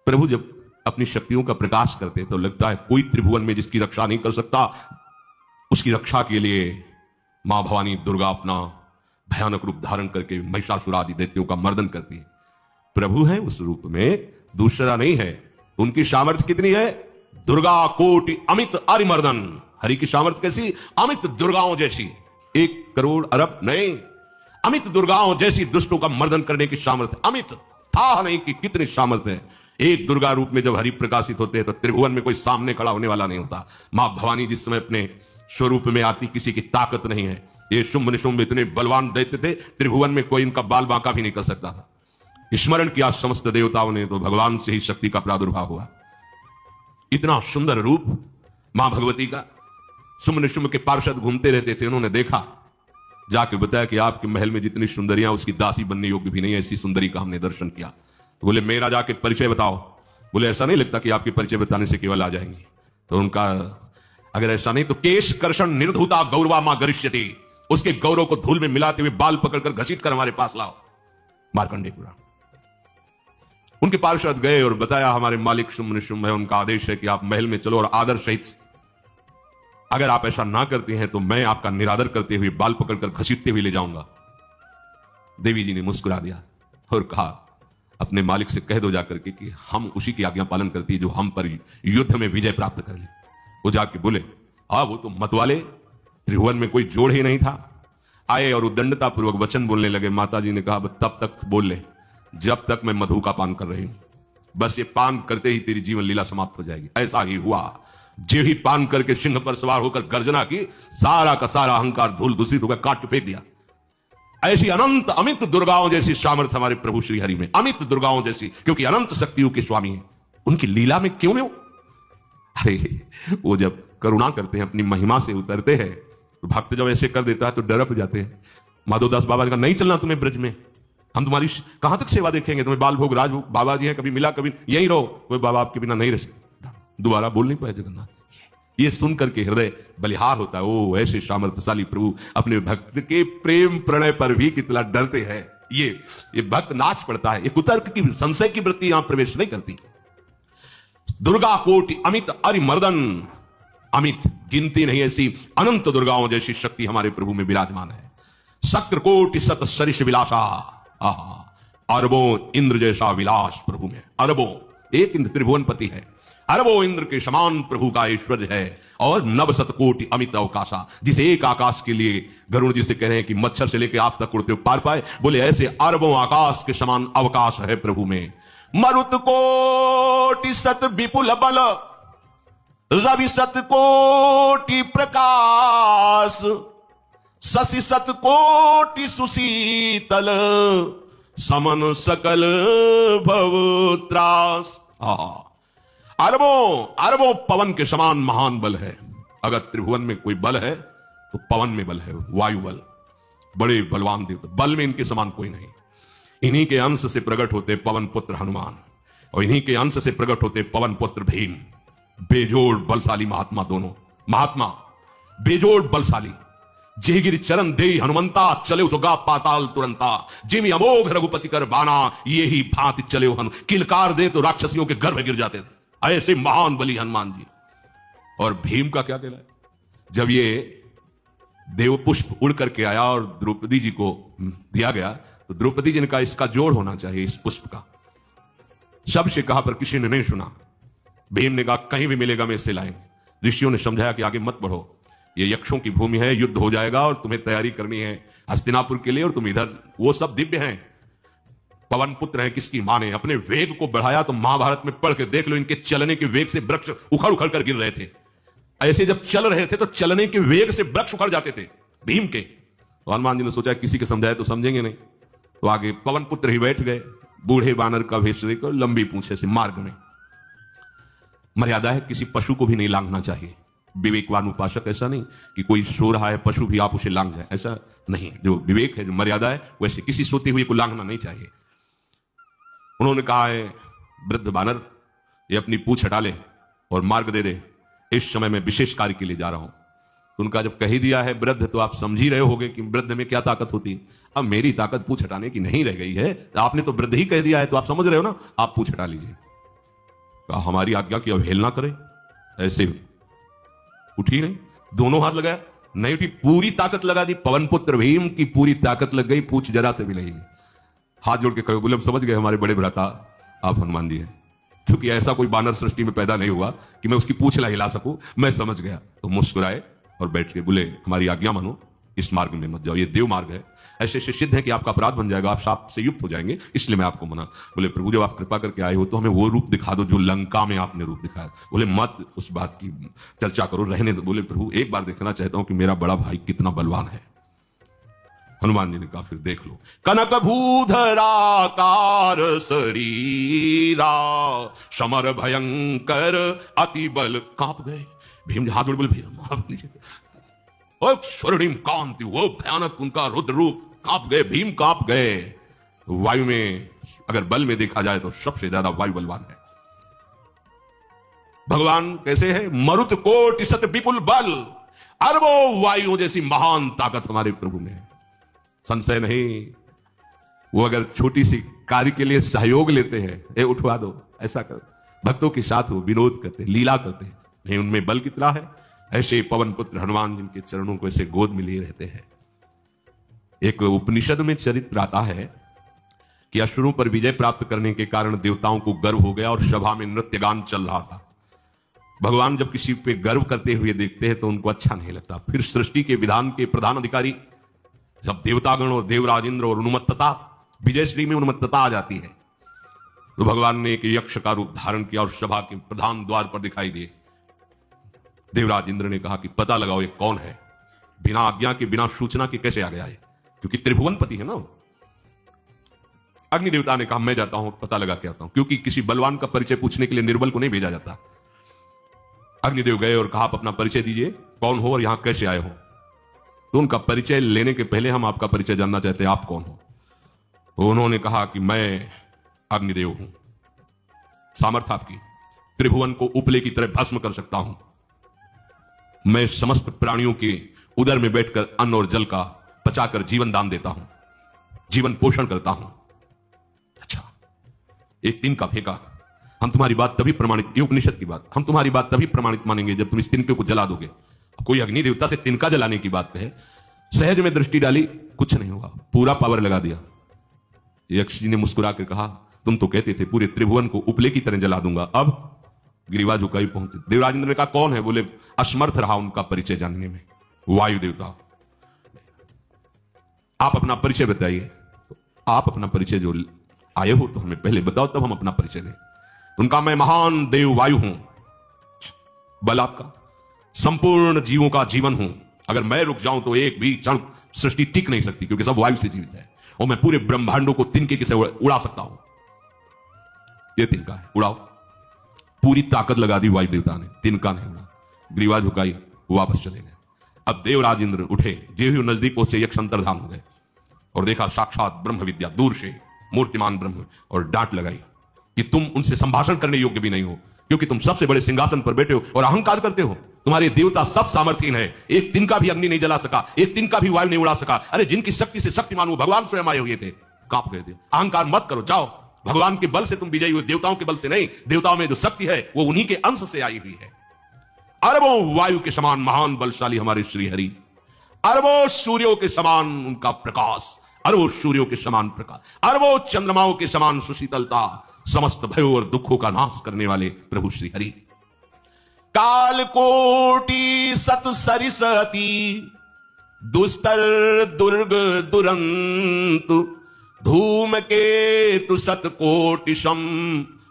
प्रभु जब अपनी शक्तियों का प्रकाश करते तो लगता है कोई त्रिभुवन में जिसकी रक्षा नहीं कर सकता, उसकी रक्षा के लिए मां भवानी दुर्गा अपना भयानक रूप धारण करके महिषासुर आदि दैत्यों का मर्दन करती है। प्रभु है उस रूप में, दूसरा नहीं है। उनकी सामर्थ्य कितनी है? दुर्गा कोटि अमित अरिमर्दन। हरि की सामर्थ्य कैसी? अमित दुर्गाओं जैसी। 1 करोड़ अरब नहीं, अमित दुर्गाओं जैसी दुष्टों का मर्दन करने की सामर्थ्य। अमित था नहीं कि कितनी सामर्थ्य है। एक दुर्गा रूप में जब हरि प्रकाशित होते हैं तो त्रिभुवन में कोई सामने खड़ा होने वाला नहीं होता। मां भवानी जिस समय अपने स्वरूप में आती, किसी की ताकत नहीं है। ये शुंभ निशुंभ इतने बलवान दैत्य थे, त्रिभुवन में कोई इनका बाल बांका भी नहीं कर सकता था। स्मरण किया समस्त देवताओं ने तो भगवान से ही शक्ति का प्रादुर्भाव हुआ। इतना सुंदर रूप मां भगवती का। शुंभ निशुंभ के पार्षद घूमते रहते थे, उन्होंने देखा, जाके बताया कि आपके महल में जितनी सुंदरियां उसकी दासी बनने योग्य भी नहीं है, ऐसी सुंदरी का हमने दर्शन किया। तो बोले मेरा जाके परिचय बताओ। बोले ऐसा नहीं लगता कि आपके परिचय बताने से केवल आ जाएंगी। तो उनका अगर ऐसा नहीं तो केश कर्षण निर्धुता गौरवा मां गरिष्यति, उसके गौरव को धूल में मिलाते हुए बाल पकड़कर घसीट कर हमारे पास लाओ। मार्कंडेय पुराण। उनके पार्षद गए और बताया हमारे मालिक शुंभ निशुंभ है, उनका आदेश है कि आप महल में चलो और आदर सहित, अगर आप ऐसा ना करते हैं तो मैं आपका निरादर करते हुए बाल पकड़कर घसीटते हुए ले जाऊंगा। देवी जी ने मुस्कुरा दिया और कहा अपने मालिक से कह दो जाकर के कि हम उसी की आज्ञा पालन करती है जो हम पर युद्ध में विजय प्राप्त कर ले। वो जाके बोले हाँ वो तो मत वाले, त्रिभुवन में कोई जोड़ ही नहीं था। आए और उद्दंडता पूर्वक वचन बोलने लगे। माता जी ने कहा तब तक बोल ले जब तक मैं मधु का पान कर रही हूं, बस ये पान करते ही तेरी जीवन लीला समाप्त हो जाएगी। ऐसा ही हुआ। जो ही पान करके सिंह पर सवार होकर गर्जना की, सारा का सारा अहंकार धूल दूषित होकर काट के फेंक दिया। ऐसी अनंत अमित दुर्गाओं जैसी सामर्थ्य हमारे प्रभु श्री हरि में, अमित दुर्गाओं जैसी, क्योंकि अनंत शक्तियों के स्वामी हैं। उनकी लीला में क्यों में अरे वो जब करुणा करते हैं, अपनी महिमा से उतरते हैं, तो भक्त जब ऐसे कर देता है तो डरप जाते हैं। माधवदास बाबा ने कहा नहीं चलना तुम्हें ब्रज में, हम तुम्हारी कहां तक सेवा देखेंगे, तुम्हें बाल भोग राजभोग, बाबा जी हैं, कभी मिला कभी यहीं रहो। कोई बाबा आपके बिना नहीं रह सकते। दोबारा बोल नहीं पाए जगन्नाथ। ये सुन करके हृदय बलिहार होता है। ओ ऐसे सामर्थ्यशाली प्रभु अपने भक्त के प्रेम प्रणय पर भी कितना डरते हैं। ये भक्त नाच पड़ता है। ये कुतर्क की संशय की वृत्ति यहां प्रवेश नहीं करती। दुर्गा कोटि अमित अरिमर्दन, अमित गिनती नहीं ऐसी अनंत दुर्गाओं जैसी शक्ति हमारे प्रभु में विराजमान है। शक्र कोटि सत सरिष विलासा, अरबों इंद्र जैसा विलास प्रभु में। अरबों, एक इंद्र त्रिभुवनपति है, अरबों इंद्र के समान प्रभु का ऐश्वर्य है। और नव शतकोटि अमित अवकाशा, जिसे एक आकाश के लिए गरुड़ जी से कह रहे हैं कि मच्छर से लेकर आप तक उड़ते हुए पार पाए, बोले ऐसे अरबों आकाश के समान अवकाश है प्रभु में। मरुत कोटि सत विपुल बल, रवि सत कोटि प्रकाश, शशि सत कोटि सुशीतल, समन सकल भव त्रास। अरबों अरबों पवन के समान महान बल है। अगर त्रिभुवन में कोई बल है तो पवन में बल है, वायु बल। बड़े बलवान देवता, बल में इनके समान कोई नहीं। इन्हीं के अंश से प्रकट होते पवन पुत्र हनुमान, और इन्हीं के अंश से प्रकट होते पवन पुत्र भीम। बेजोड़ बलशाली महात्मा, दोनों महात्मा बेजोड़ बलशाली। जेगिरि चरण दे हनुमंता, चले सुगा पाताल तुरंता, जिमि अमोघ रघुपति कर बाना, ये ही भांति चले हनु। किलकार दे तो राक्षसियों के गर्भ गिर जाते थे। ऐसे महान बली हनुमान जी। और भीम का क्या कहना है? जब ये देव पुष्प उड़ करके आया और द्रौपदी जी को दिया गया, तो द्रौपदी जी ने कहा इसका जोड़ होना चाहिए इस पुष्प का। सबसे कहा पर किसी ने नहीं सुना। भीम ने कहा कहीं भी मिलेगा मैं इसे लाएंगे। ऋषियों ने समझाया कि आगे मत बढ़ो, ये यक्षों की भूमि है, युद्ध हो जाएगा और तुम्हें तैयारी करनी है हस्तिनापुर के लिए, और तुम इधर, वो सब दिव्य हैं, पवन पुत्र हैं। किसकी मां ने अपने वेग को बढ़ाया तो महाभारत में पढ़ के देख लो, इनके चलने के वेग से वृक्ष उखड़ उखड़ कर गिर रहे थे। ऐसे जब चल रहे थे तो चलने के वेग से वृक्ष उखड़ जाते थे भीम के। तो हनुमान जी ने सोचा किसी के समझाए तो समझेंगे नहीं, तो आगे पवन पुत्र ही बैठ गए, बूढ़े बानर का भेष लेकर, लंबी पूंछे से। मार्ग में मर्यादा है, किसी पशु को भी नहीं लांघना चाहिए। विवेकवान उपासक ऐसा नहीं कि कोई सो रहा है पशु भी आप उसे लांघ जाए, ऐसा नहीं। जो विवेक है, जो मर्यादा है, वैसे किसी सोते हुए को लांघना नहीं चाहिए। उन्होंने कहा है वृद्ध बानर ये अपनी पूंछ हटा ले और मार्ग दे दे, इस समय मैं विशेष कार्य के लिए जा रहा हूं। तो उनका जब कह दिया है वृद्ध, तो आप समझ ही रहे होगे कि वृद्ध में क्या ताकत होती है। अब मेरी ताकत पूंछ हटाने की नहीं रह गई है, आपने तो वृद्ध ही कह दिया है, तो आप समझ रहे हो ना, आप पूंछ हटा लीजिए। कहा हमारी आज्ञा की अवहेलना करे, ऐसे उठी नहीं, दोनों हाथ लगाया, नहीं उठी, पूरी ताकत लगा दी। पवन पुत्र भीम की पूरी ताकत लग गई, पूछ जरा से भी नहीं। हाथ जोड़ के कहे, बोले हम समझ गए हमारे बड़े भ्राता आप हनुमान जी हैं, क्योंकि ऐसा कोई बानर सृष्टि में पैदा नहीं हुआ कि मैं उसकी पूछ हिला सकूं, मैं समझ गया। तो मुस्कुराए और बैठ के बोले हमारी आज्ञा मानो, इस मार्ग में मत जाओ, ये देव मार्ग है, ऐसे ऐसे सिद्ध है कि आपका अपराध बन जाएगा, आप शाप से युक्त हो जाएंगे, इसलिए मैं आपको मना। बोले प्रभु जब आप कृपा करके आए हो तो हमें वो रूप दिखा दो जो लंका में आपने रूप दिखाया। बोले मत उस बात की चर्चा करो, रहने दो। बोले प्रभु एक बार देखना चाहता हूं कि मेरा बड़ा भाई कितना बलवान है। हनुमान जी ने कहा फिर देख लो। कनक भूधराकार शरीरा समर भयंकर अति बल, कांप गए। भीम जी हाथ जोड़ बोले भैया स्वर्णिम कांति, वो भयानक उनका रुद्र रूप, कांप गए, भीम कांप गए। वायु में अगर बल में देखा जाए तो सबसे ज्यादा वायु बलवान है। भगवान कैसे है? मरुत कोटि सत विपुल बल, अरबों वायुओं जैसी महान ताकत हमारे प्रभु में है, संशय नहीं। वो अगर छोटी सी कार्य के लिए सहयोग लेते हैं, ए उठवा दो, ऐसा कर, भक्तों के साथ वो विनोद करते, लीला करते हैं, नहीं उनमें बल कितना है। ऐसे पवन पुत्र हनुमान जिनके चरणों को ऐसे गोद में लिए रहते हैं। एक उपनिषद में चरित्र आता है कि असुरों पर विजय प्राप्त करने के कारण देवताओं को गर्व हो गया और सभा में नृत्य गान चल रहा था। भगवान जब किसी पे गर्व करते हुए देखते हैं तो उनको अच्छा नहीं लगता। फिर सृष्टि के विधान के प्रधान अधिकारी जब देवतागण और देवराज इंद्र और उन्मत्तता, विजयश्री में उन्मत्तता आ जाती है, तो भगवान ने एक यक्ष का रूप धारण किया और सभा के प्रधान द्वार पर दिखाई दिए। देवराज इंद्र ने कहा कि पता लगाओ ये कौन है, बिना आज्ञा के बिना सूचना के कैसे आ गया है, क्योंकि त्रिभुवनपति है ना। अग्नि देवता ने कहा मैं जाता हूं, पता लगा के आता हूं, क्योंकि किसी बलवान का परिचय पूछने के लिए निर्बल को नहीं भेजा जाता। अग्निदेव गए और कहा आप अपना परिचय दीजिए, कौन हो और यहां कैसे आए हो। तो उनका परिचय लेने के पहले हम आपका परिचय जानना चाहते हैं, आप कौन हो। तो उन्होंने कहा कि मैं अग्निदेव हूं, सामर्थ्य आपकी, त्रिभुवन को उपले की तरह भस्म कर सकता हूं, मैं समस्त प्राणियों के उदर में बैठकर अन्न और जल का पचाकर जीवन दान देता हूं, जीवन पोषण करता हूं। अच्छा, एक तिनका फेंका, हम तुम्हारी बात तभी प्रमाणित, ये उपनिषद की बात, हम तुम्हारी बात तभी प्रमाणित मानेंगे जब तुम इस तिनके को जला दोगे। कोई अग्नि देवता से तिनका जलाने की बात है, सहज में दृष्टि डाली, कुछ नहीं हुआ, पूरा पावर लगा दिया। यक्ष जी ने मुस्कुरा कर कहा तुम तो कहते थे पूरे त्रिभुवन को उपले की तरह जला दूंगा, अब गिरिवा झुकाई पहुंचे। देवराज इंद्र ने कहा कौन है। बोले असमर्थ रहा उनका परिचय जानने में, वायु देवता। आप अपना परिचय बताइए। तो आप अपना परिचय जो आए हो तो हमें पहले बताओ, तब हम अपना परिचय दें। उनका मैं महान देव वायु हूं, बल आपका, संपूर्ण जीवों का जीवन हूं, अगर मैं रुक जाऊं तो एक भी क्षण सृष्टि टिक नहीं सकती, क्योंकि सब वायु से जीवित है, और मैं पूरे ब्रह्मांडों को तिनके से उड़ा सकता हूं। ये तिनका है, उड़ाओ। पूरी ताकत लगा दी वायु देवता ने, तिनका नहीं उड़ा। ग्रीवा झुकाई, वापस चले गए। अब देवराज इंद्र उठे, जो ही नजदीक पहुंचे यक्ष अंतर्धान हो गए और देखा साक्षात ब्रह्म विद्या दूर से मूर्तिमान ब्रह्म, और डांट लगाई कि तुम उनसे संभाषण करने योग्य भी नहीं हो, क्योंकि तुम सबसे बड़े सिंहासन पर बैठे हो और अहंकार करते हो। तुम्हारे देवता सब सामर्थ्यहीन है, एक तिनका भी अग्नि नहीं जला सका, एक तिनका भी वायु नहीं उड़ा सका। अरे जिनकी शक्ति से शक्तिमान वो भगवान स्वयं आए हुए थे, कांप गए थे। अहंकार मत करो, जाओ, भगवान के बल से तुम विजयी हुए, देवताओं के बल से नहीं। देवताओं में जो शक्ति है वो उन्हीं के अंश से आई हुई है। अरबों वायु के समान महान बलशाली हमारे श्रीहरि, अरबों सूर्यों के समान उनका प्रकाश, अरबों सूर्यों के समान प्रकाश, अरबों चंद्रमाओं के समान सुशीतलता, समस्त भयों और दुखों का नाश करने वाले प्रभु श्रीहरि। काल कोटि सत सरिसती दुस्तर दुर्ग दुरंत, धूम के तु सत कोटिशम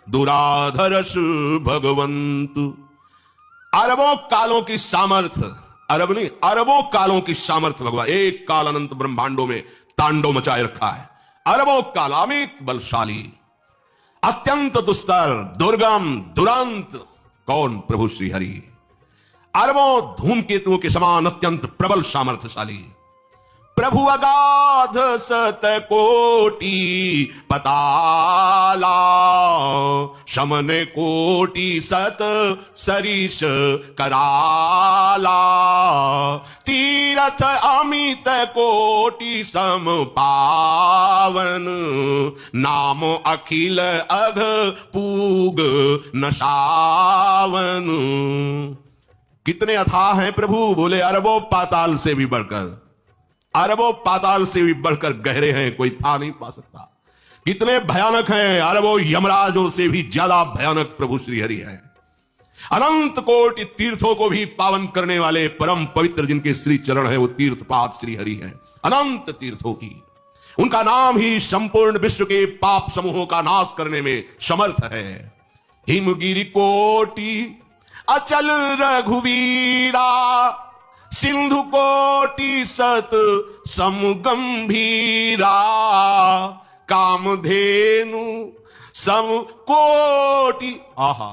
दुराधरस भगवंत। अरबों कालों की सामर्थ्य, अरब नहीं अरबों कालों की सामर्थ्य भगवान, एक काल अनंत ब्रह्मांडों में तांडव मचाए रखा है। अरबों काल अमित बलशाली, अत्यंत दुस्तर दुर्गम दुरंत, कौन? प्रभु श्री हरि। अरबों धूमकेतुओं के समान अत्यंत प्रबल सामर्थ्यशाली प्रभु, अगाध सत कोटि पताला, शमन कोटि सत सरीश कराला, तीरथ अमित कोटि सम पावन, नाम अखिल अघ पूग नशावन। कितने अथाह हैं प्रभु, बोले अरबों पाताल से भी बढ़कर, अरबों पाताल से भी बढ़कर गहरे हैं, कोई था नहीं पा सकता। कितने भयानक हैं, अरबों यमराजों से भी ज्यादा भयानक प्रभु श्री हरि हैं। अनंत कोटि तीर्थों को भी पावन करने वाले परम पवित्र जिनके श्री चरण हैं, वो तीर्थपाद श्री हरि हैं। अनंत तीर्थों की उनका नाम ही संपूर्ण विश्व के पाप समूहों का नाश करने में समर्थ है। हिमगिरि कोटि अचल रघुवीरा, सिंधु कोटि सत समगंभीरा, कामधेनु सम कोटि। आहा,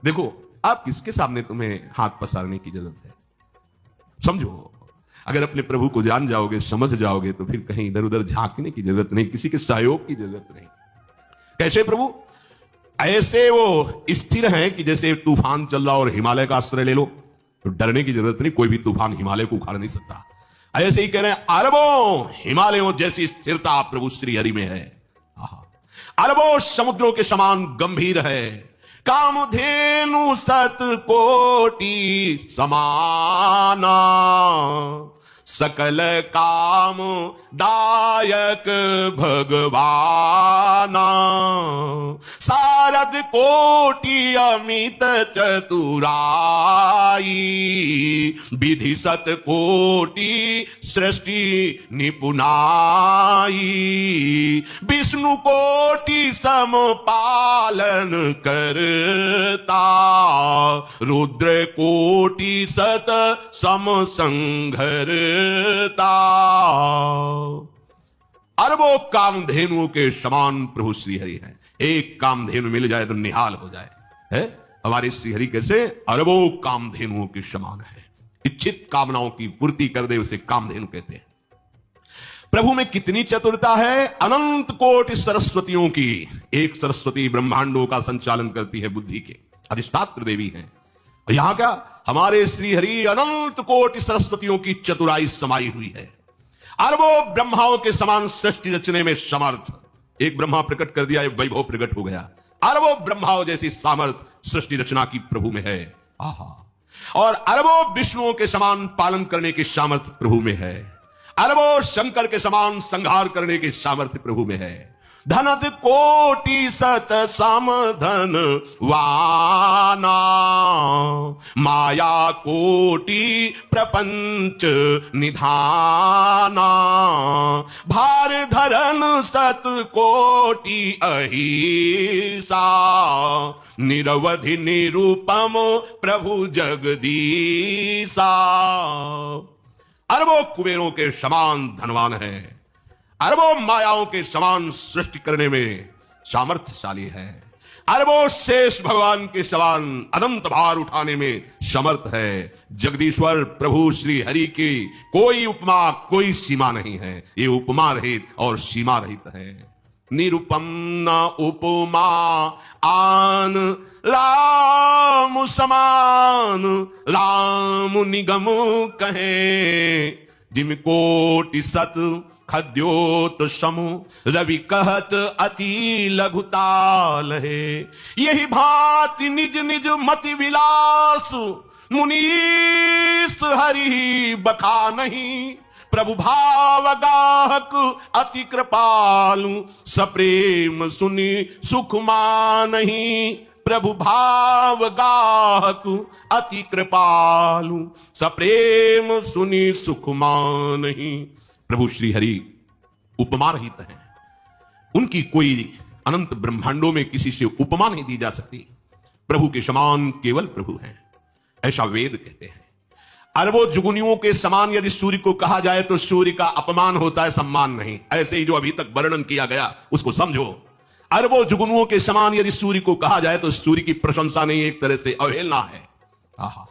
देखो आप किसके सामने तुम्हें हाथ पसारने की जरूरत है, समझो। अगर अपने प्रभु को जान जाओगे, समझ जाओगे, तो फिर कहीं इधर उधर झांकने की जरूरत नहीं, किसी के सहयोग की जरूरत नहीं। कैसे प्रभु? ऐसे वो स्थिर हैं कि जैसे तूफान चल रहा और हिमालय का आश्रय ले लो तो डरने की जरूरत नहीं, कोई भी तूफान हिमालय को उखाड़ नहीं सकता। ऐसे ही कह रहे हैं अरबों हिमालयों जैसी स्थिरता प्रभु श्री हरि में है। अरबों समुद्रों के समान गंभीर है। कामधेनु सत कोटि समाना, सकल काम दायक भगवाना, सारद कोटि अमित चतुराई, विधि सत कोटि सृष्टि निपुनाई, विष्णु कोटि सम पालन करता, रुद्र कोटि सत सम संघर। अरबों कामधेनुओं के समान प्रभु श्री हरि हैं। एक कामधेनु मिल जाए तो निहाल हो जाए, है हमारे श्री हरि कैसे? अरबों कामधेनुओं के समान है। इच्छित कामनाओं की पूर्ति कर दे उसे कामधेनु कहते हैं। प्रभु में कितनी चतुरता है, अनंत कोटि सरस्वतियों की एक सरस्वती ब्रह्मांडों का संचालन करती है, बुद्धि के अधिष्ठात्र देवी हैं। यहां क्या हमारे श्री हरि अनंत कोटि सरस्वतियों की चतुराई समाई हुई है। अरबों ब्रह्माओं के समान सृष्टि रचने में समर्थ। एक ब्रह्मा प्रकट कर दिया, एक वैभव प्रकट हो गया। अरबों ब्रह्माओं जैसी सामर्थ सृष्टि रचना की प्रभु में है। आहा, और अरबों विष्णुओं के समान पालन करने की सामर्थ्य प्रभु में है। अरबों शंकर के समान संहार करने की सामर्थ्य प्रभु में है। धनत कोटि सत समधन वाना, माया कोटि प्रपंच निधाना, भार धरन सत कोटि अहिसा, निरवधि निरूपम प्रभु जगदीसा। अरबों कुबेरों के समान धनवान है। अरबों मायाओं के समान सृष्टि करने में सामर्थ्यशाली है। अरबों शेष भगवान के समान अनंत भार उठाने में समर्थ है। जगदीश्वर प्रभु श्री हरि की कोई उपमा, कोई सीमा नहीं है। ये उपमा रहित और सीमा रहित है। निरुपम न उपमा आन राम समान, राम निगम कहे, जिम कोटि सत खद्योत समु, रवि कहत अति लघुताल है। यही भांति निज निज मति विलास, मुनीस हरि बखा नहीं। प्रभु भाव गाहक अति कृपालु, सप्रेम सुनि सुख मानहि। प्रभु भाव गाहक अति कृपालु, सप्रेम सुनि सुख मानहि। प्रभु श्री हरि उपमा रहित हैं। उनकी कोई अनंत ब्रह्मांडों में किसी से उपमा नहीं दी जा सकती। प्रभु के समान केवल प्रभु हैं, ऐसा वेद कहते हैं। अरबों जुगुनियों के समान यदि सूर्य को कहा जाए तो सूर्य का अपमान होता है, सम्मान नहीं। ऐसे ही जो अभी तक वर्णन किया गया उसको समझो। अरबों जुगनुओं के समान यदि सूर्य को कहा जाए तो सूर्य की प्रशंसा नहीं, एक तरह से अवहेलना है। आहा,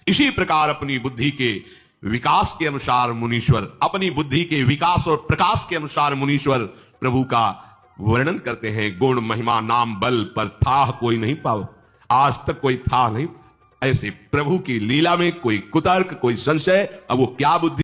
इसी प्रकार अपनी बुद्धि के विकास के अनुसार मुनीश्वर, अपनी बुद्धि के विकास और प्रकाश के अनुसार मुनीश्वर प्रभु का वर्णन करते हैं, गुण महिमा नाम बल पर था कोई नहीं पाओ, आज तक कोई था नहीं। ऐसे प्रभु की लीला में कोई कुतर्क, कोई संशय, अब वो क्या बुद्धि